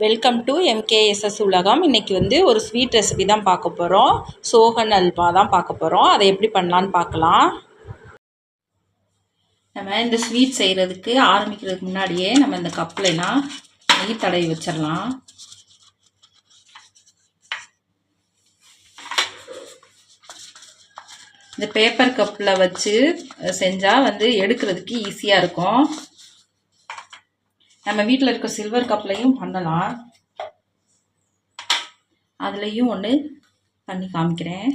Welcome to எம்கேஎஸ்எஸ் உலகம். இன்றைக்கி ஒரு ஸ்வீட் ரெசிபி தான் பார்க்க போகிறோம். சோகன் அல்வா தான் பார்க்க போகிறோம். அதை எப்படி பண்ணலான்னு பார்க்கலாம். நம்ம இந்த ஸ்வீட் செய்கிறதுக்கு ஆரம்பிக்கிறதுக்கு முன்னாடியே நம்ம இந்த கப்லாம் நெய் தடவி வச்சிடலாம். இந்த பேப்பர் கப்பில் வச்சு செஞ்சால் எடுக்கிறதுக்கு ஈஸியாக இருக்கும். நம்ம வீட்டில் இருக்க சில்வர் கப்லையும் பண்ணலாம். அதுலேயும் ஒன்று பண்ணி காமிக்கிறேன்.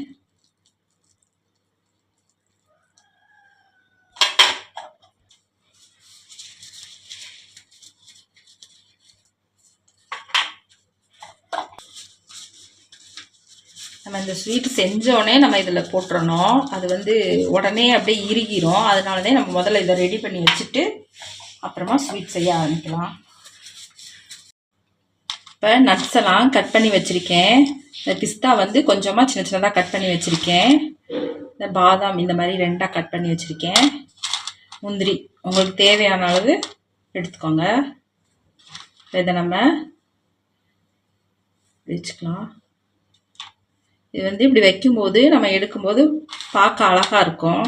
நம்ம இந்த ஸ்வீட் செஞ்சோடனே நம்ம இதில் போட்டுறணும். அது உடனே அப்படியே இறுகிரும். அதனால நம்ம முதல்ல இதை ரெடி பண்ணி வச்சுட்டு அப்புறமா ஸ்வீட் செய்ய ஆரம்பிக்கலாம். இப்போ நட்ஸ் எல்லாம் கட் பண்ணி வச்சுருக்கேன். இந்த பிஸ்தா கொஞ்சமாக சின்ன சின்னதாக கட் பண்ணி வச்சுருக்கேன். இந்த பாதாம் இந்த மாதிரி ரெண்டாக கட் பண்ணி வச்சுருக்கேன். முந்திரி உங்களுக்கு தேவையான அளவு எடுத்துக்கோங்க. இதை நம்ம வச்சுக்கலாம். இது இப்படி வைக்கும்போது நம்ம எடுக்கும்போது பார்க்க அழகாக இருக்கும்.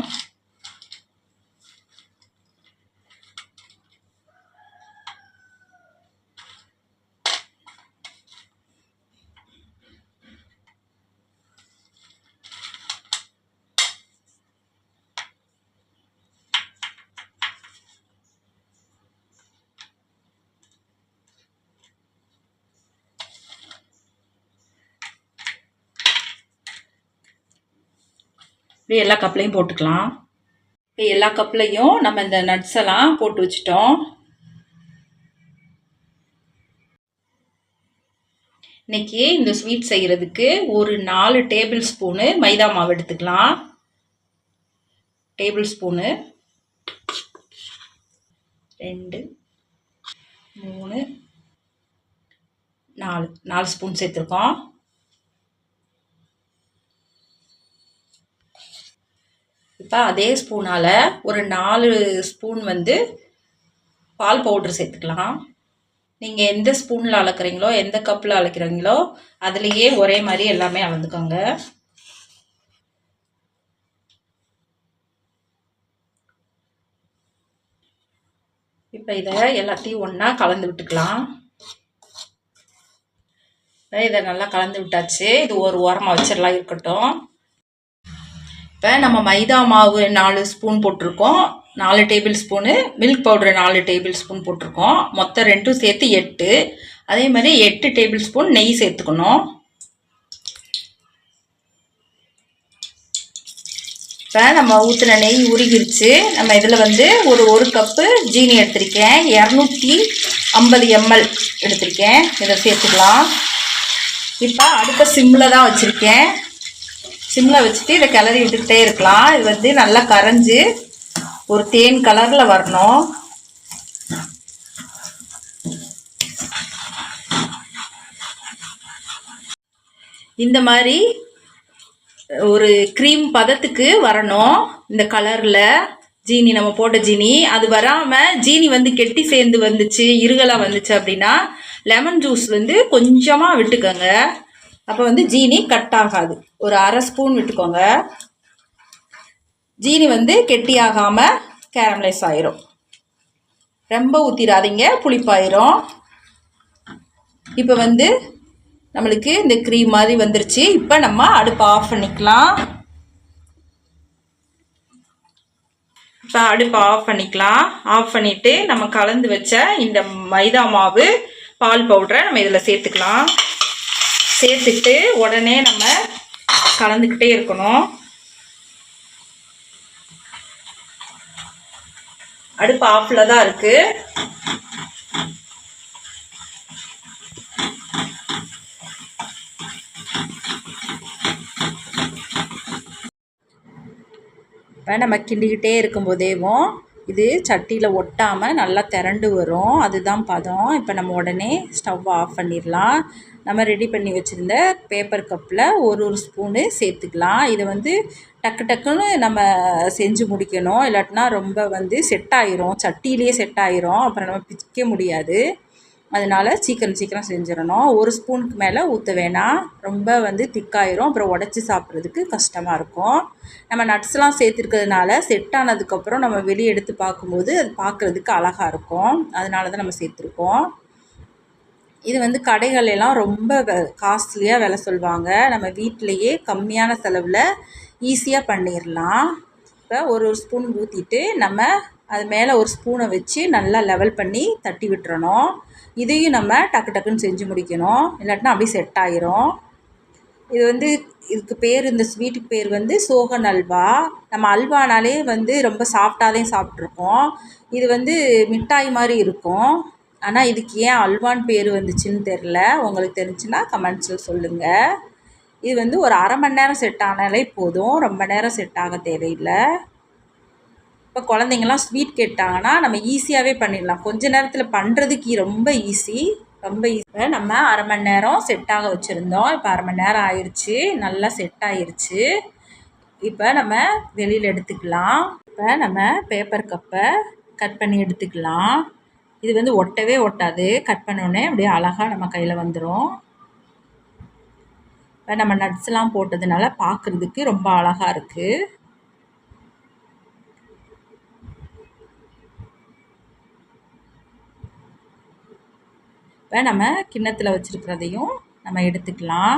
இப்படி எல்லா கப்லையும் போட்டுக்கலாம். இப்போ எல்லா கப்லையும் நம்ம இந்த நட்ஸ் எல்லாம் போட்டு வச்சிட்டோம். இன்னைக்கு இந்த ஸ்வீட் செய்கிறதுக்கு ஒரு 4 டேபிள் ஸ்பூனு மைதா மாவு எடுத்துக்கலாம். டேபிள் ஸ்பூனு 2 3 4 ஸ்பூன் சேர்த்துருக்கோம். இப்போ அதே ஸ்பூனால் ஒரு 4 ஸ்பூன் பால் பவுட்ரு சேர்த்துக்கலாம். நீங்கள் எந்த ஸ்பூனில் அளக்குறீங்களோ எந்த கப்பில் அளக்குறீங்களோ அதுலேயே ஒரே மாதிரி எல்லாமே அளந்துக்கோங்க. இப்போ இதை எல்லாத்தையும் ஒன்றா கலந்து விட்டுக்கலாம். இதை நல்லா கலந்து விட்டாச்சு. இது ஒரு ஓரமாக வச்சிடலாம், இருக்கட்டும். இப்போ நம்ம மைதா மாவு 4 ஸ்பூன் போட்டிருக்கோம். 4 table spoon milk powder 4 table spoon போட்டிருக்கோம். மொத்தம் 2 சேர்த்து 8. அதே மாதிரி 8 டேபிள் ஸ்பூன் நெய் சேர்த்துக்கணும். இப்போ நம்ம ஊற்றின நெய் உருகிருச்சு. நம்ம இதில் ஒரு கப்பு ஜீனி எடுத்திருக்கேன். 250 ml எடுத்திருக்கேன். இதை சேர்த்துக்கலாம். இப்போ அடுத்த சிம்மில் தான் வச்சுருக்கேன். சிம்மில் வச்சுட்டு இதை கிளறி விட்டுக்கிட்டே இருக்கலாம். இது நல்லா கரைஞ்சி ஒரு தேன் கலரில் வரணும். இந்த மாதிரி ஒரு க்ரீம் பதத்துக்கு வரணும். இந்த கலரில் ஜீனி நம்ம போட்ட ஜீனி அது வராமல் ஜீனி கெட்டி சேர்ந்து வந்துச்சு, இருகலாக வந்துச்சு அப்படின்னா லெமன் ஜூஸ் கொஞ்சமாக விட்டுக்கோங்க. அப்போ ஜீனி கட் ஆகாது. ஒரு அரை ஸ்பூன் விட்டுக்கோங்க. ஜீனி கெட்டியாகாமல் கேரமலைஸ் ஆயிரும். ரொம்ப ஊற்றிடாதீங்க, புளிப்பாயிரும். இப்போ நம்மளுக்கு இந்த க்ரீம் மாதிரி வந்துருச்சு. இப்போ நம்ம அடுப்பை ஆஃப் பண்ணிக்கலாம். இப்போ அடுப்பை ஆஃப் பண்ணிக்கலாம். ஆஃப் பண்ணிவிட்டு நம்ம கலந்து வச்ச இந்த மைதா மாவு பால் பவுடரை நம்ம இதில் சேர்த்துக்கலாம். சேர்த்துட்டு உடனே நம்ம கலந்துக்கிட்டே இருக்கணும். அடுப்பு ஆஃபில் தான் இருக்குது. இப்போ நம்ம கிண்டிக்கிட்டே இருக்கும்போதேவும் இது சட்டியில் ஒட்டாமல் நல்லா திரண்டு வரும். அதுதான் பதம். இப்போ நம்ம உடனே ஸ்டவ் ஆஃப் பண்ணிடலாம். நம்ம ரெடி பண்ணி வச்சுருந்த பேப்பர் கப்பில் ஒரு ஸ்பூனு சேர்த்துக்கலாம். இதை டக்கு டக்குன்னு நம்ம செஞ்சு முடிக்கணும். இல்லாட்டினா ரொம்ப செட் ஆயிரும், சட்டியிலே செட் ஆயிரும். அப்புறம் நம்ம பிக்க முடியாது. அதனால் சீக்கிரம் செஞ்சிடணும். ஒரு ஸ்பூனுக்கு மேலே ஊற்ற வேணாம், ரொம்ப வந்து திக்காயிரும், அப்புறம் உடச்சி சாப்பிட்றதுக்கு கஷ்டமாக இருக்கும். நம்ம நட்ஸ்லாம் சேர்த்துருக்கிறதுனால செட் ஆனதுக்கப்புறம் நம்ம வெளியே எடுத்து பார்க்கும்போது அது பார்க்குறதுக்கு அழகாக இருக்கும். அதனால தான் நம்ம சேர்த்துருக்கோம். இது வந்து கடைகளெல்லாம் ரொம்ப காஸ்ட்லியாக விலை சொல்லுவாங்க. நம்ம வீட்டிலையே கம்மியான செலவில் ஈஸியாக பண்ணிடலாம். இப்போ ஒரு ஸ்பூன் ஊற்றிட்டு நம்ம அது மேலே ஒரு ஸ்பூனை வச்சு நல்லா லெவல் பண்ணி தட்டி விட்டுறணும். இதையும் நம்ம டக்குன்னு செஞ்சு முடிக்கணும், இல்லாட்டினா அப்படியே செட் ஆயிரும். இது வந்து இதுக்கு பேர், இந்த ஸ்வீட்டுக்கு பேர் வந்து சோகன் அல்வா. நம்ம அல்வானாலே வந்து ரொம்ப சாஃப்டாக தான் சாப்பிட்ருக்கோம். இது வந்து மிட்டாய் மாதிரி இருக்கும். ஆனால் இதுக்கு ஏன் அல்வான்னு பேர் வந்துச்சுன்னு தெரில. உங்களுக்கு தெரிஞ்சுன்னா கமெண்ட்ஸில் சொல்லுங்கள். இது வந்து ஒரு அரை மணி நேரம் செட் ஆனாலே போதும், ரொம்ப நேரம் செட் ஆக தேவையில்லை. இப்போ குழந்தைங்கள்லாம் ஸ்வீட் கேட்டாங்கன்னா நம்ம ஈஸியாகவே பண்ணிடலாம். கொஞ்ச நேரத்தில் பண்ணுறதுக்கு ரொம்ப ஈஸி. நம்ம அரை மணி நேரம் செட் ஆக வச்சுருந்தோம். இப்போ அரை மணி நேரம் ஆயிடுச்சு, நல்லா செட் ஆயிடுச்சு. இப்போ நம்ம வெளியில் எடுத்துக்கலாம். இப்போ நம்ம பேப்பர் கப்பை கட் பண்ணி எடுத்துக்கலாம். இது வந்து ஒட்டவே ஒட்டாது, கட் பண்ணோடனே அப்படியே அழகாக நம்ம கையில் வந்துடும். இப்போ நம்ம நட்ஸ்லாம் போட்டதுனால பார்க்குறதுக்கு ரொம்ப அழகாக இருக்குது. இப்போ நம்ம கிண்ணத்தில் வச்சுருக்கிறதையும் நம்ம எடுத்துக்கலாம்.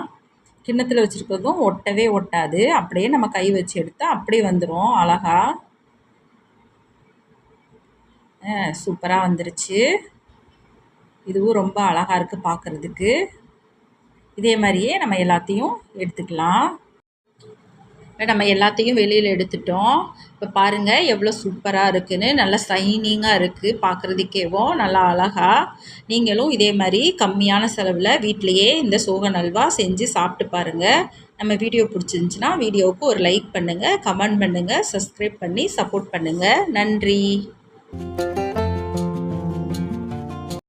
கிண்ணத்தில் வச்சுருக்கிறதும் ஒட்டவே ஒட்டாது, அப்படியே நம்ம கை வச்சு எடுத்தால் அப்படியே வந்துடும் அழகா. சூப்பராக வந்துருச்சு. இதுவும் ரொம்ப அழகாக இருக்குது பார்க்குறதுக்கு. இதே மாதிரியே நம்ம எல்லாத்தையும் எடுத்துக்கலாம். நம்ம எல்லாத்தையும் வெளியில் எடுத்துட்டோம். இப்போ பாருங்கள் எவ்வளோ சூப்பராக இருக்குதுன்னு, நல்லா ஷைனிங்காக இருக்குது பார்க்குறதுக்கேவும், நல்லா அழகாக. நீங்களும் இதே மாதிரி கம்மியான செலவில் வீட்டிலையே இந்த சோகன் அல்வா செஞ்சு சாப்பிட்டு பாருங்கள். நம்ம வீடியோ பிடிச்சிருந்துச்சின்னா வீடியோவுக்கு ஒரு லைக் பண்ணுங்கள், கமெண்ட் பண்ணுங்கள், சப்ஸ்கிரைப் பண்ணி சப்போர்ட் பண்ணுங்கள். நன்றி.